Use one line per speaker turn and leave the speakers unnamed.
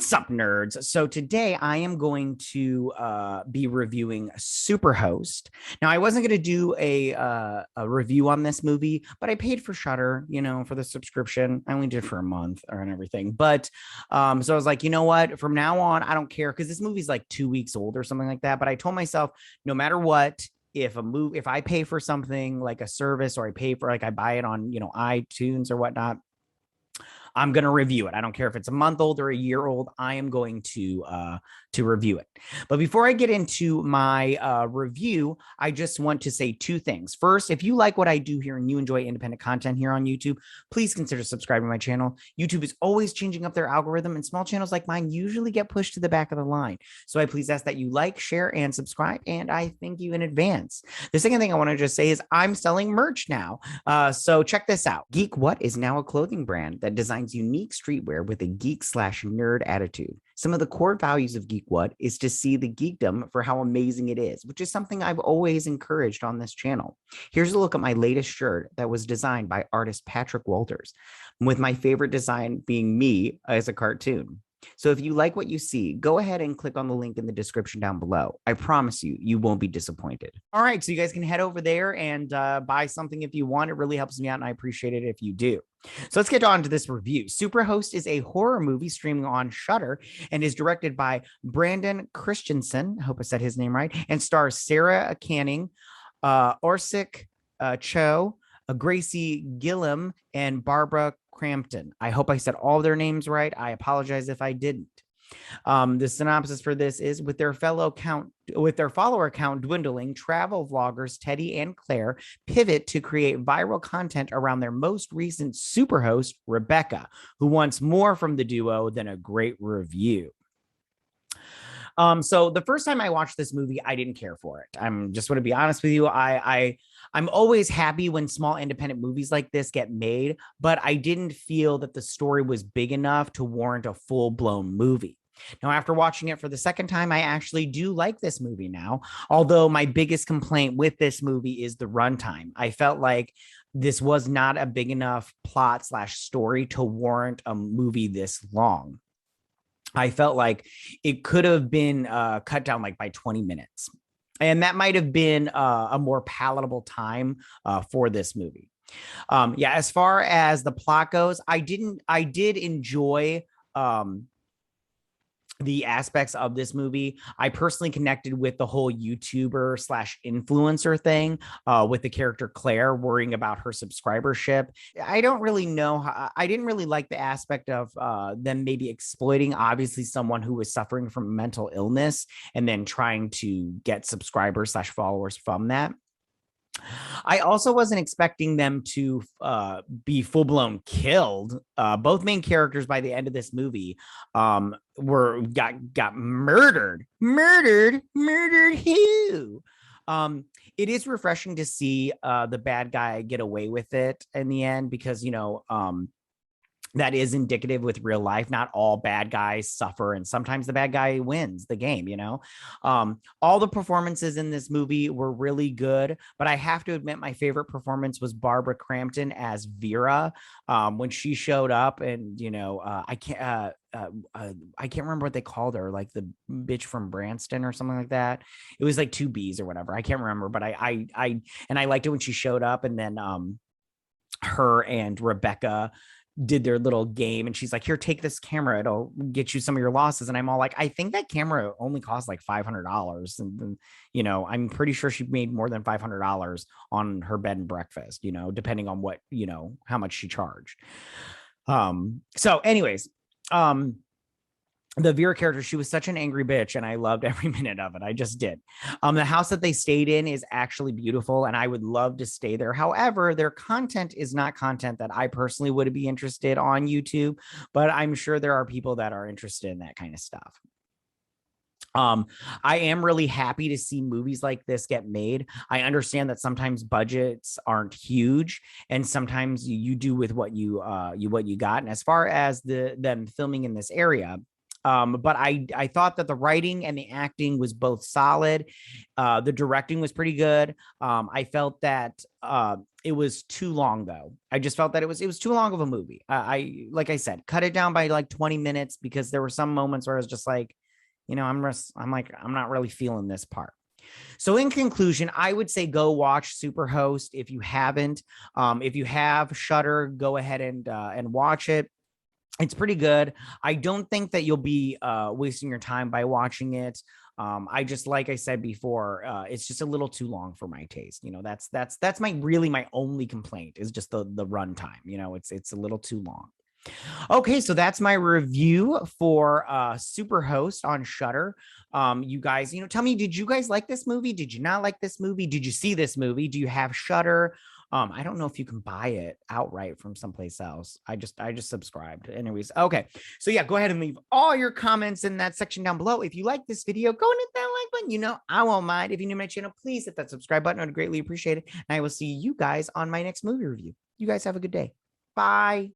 What's up, nerds? So today I am going to be reviewing Superhost. Now, I wasn't going to do a review on this movie, but I paid for Shudder, for the subscription. I only did for a month and everything. But so I was like, you know what? From now on, I don't care because this movie's like 2 weeks old or something like that. But I told myself, no matter what, if I pay for something like a service or I pay for I buy it on iTunes or whatnot, I'm going to review it. I don't care if it's a month old or a year old. I am going to review it. But before I get into my review, I just want to say two things. First, if you like what I do here and you enjoy independent content here on YouTube, please consider subscribing to my channel. YouTube is always changing up their algorithm, and small channels like mine usually get pushed to the back of the line. So I please ask that you like, share, and subscribe, and I thank you in advance. The second thing I want to just say is I'm selling merch now. So check this out. Geek What is now a clothing brand that designs unique streetwear with a geek/nerd attitude. Some of the core values of Geek What is to see the geekdom for how amazing it is, which is something I've always encouraged on this channel. Here's a look at my latest shirt that was designed by artist Patrick Walters, with my favorite design being me as a cartoon. So if you like what you see, go ahead and click on the link in the description down below. I promise you, you won't be disappointed. All right, so you guys can head over there and buy something if you want. It really helps me out, and I appreciate it if you do. So let's get on to this review. Superhost is a horror movie streaming on Shudder and is directed by Brandon Christensen. I hope I said his name right. And stars Sarah Canning, Orsic Cho, Gracie Gillum, and Barbara Crampton. I hope I said all their names right. I apologize if I didn't. The synopsis for this is with their follower count dwindling, travel vloggers Teddy and Claire pivot to create viral content around their most recent superhost, Rebecca, who wants more from the duo than a great review. So the first time I watched this movie, I didn't care for it. I'm just going to be honest with you. I'm always happy when small independent movies like this get made, but I didn't feel that the story was big enough to warrant a full-blown movie. Now, after watching it for the second time, I actually do like this movie now, although my biggest complaint with this movie is the runtime. I felt like this was not a big enough plot/story to warrant a movie this long. I felt like it could have been cut down by 20 minutes. And that might have been a more palatable time for this movie. As far as the plot goes, I did enjoy the aspects of this movie. I personally connected with the whole YouTuber/influencer thing with the character Claire worrying about her subscribership. I don't really know I didn't really like the aspect of them maybe exploiting obviously someone who was suffering from mental illness and then trying to get subscribers/followers from that. I also wasn't expecting them to be full-blown killed. Both main characters by the end of this movie got murdered. Who? It is refreshing to see the bad guy get away with it in the end because that is indicative with real life. Not all bad guys suffer, and sometimes the bad guy wins the game, all the performances in this movie were really good, but I have to admit my favorite performance was Barbara Crampton as Vera. When she showed up and, I can't remember what they called her, like the bitch from Branston or something like that. It was like two B's or whatever. I can't remember, but I liked it when she showed up, and then her and Rebecca did their little game, and she's like, here, take this camera, it'll get you some of your losses. And I'm all like, I think that camera only cost like $500, and I'm pretty sure she made more than $500 on her bed and breakfast, depending on what, how much she charged. So anyways, the Vera character, she was such an angry bitch, and I loved every minute of it. I just did. The house that they stayed in is actually beautiful, and I would love to stay there. However, their content is not content that I personally would be interested on YouTube, but I'm sure there are people that are interested in that kind of stuff. I am really happy to see movies like this get made. I understand that sometimes budgets aren't huge, and sometimes you do with what you got. And as far as them filming in this area, but I thought that the writing and the acting was both solid. The directing was pretty good. I felt that It was too long though. I just felt that it was too long of a movie. I like I said, cut it down by like 20 minutes because there were some moments where I was just like, I'm not really feeling this part. So in conclusion, I would say go watch Superhost if you haven't. If you have Shudder, go ahead and watch it. It's pretty good. I don't think that you'll be wasting your time by watching it. I just, like I said before, it's just a little too long for my taste. That's my only complaint is just the runtime. It's a little too long. Okay, so that's my review for Superhost on Shudder. You guys, tell me, did you guys like this movie? Did you not like this movie? Did you see this movie? Do you have Shudder? I don't know if you can buy it outright from someplace else. I just subscribed. Anyways, okay. So yeah, go ahead and leave all your comments in that section down below. If you like this video, go and hit that like button. I won't mind. If you're new to my channel, please hit that subscribe button. I'd greatly appreciate it. And I will see you guys on my next movie review. You guys have a good day. Bye.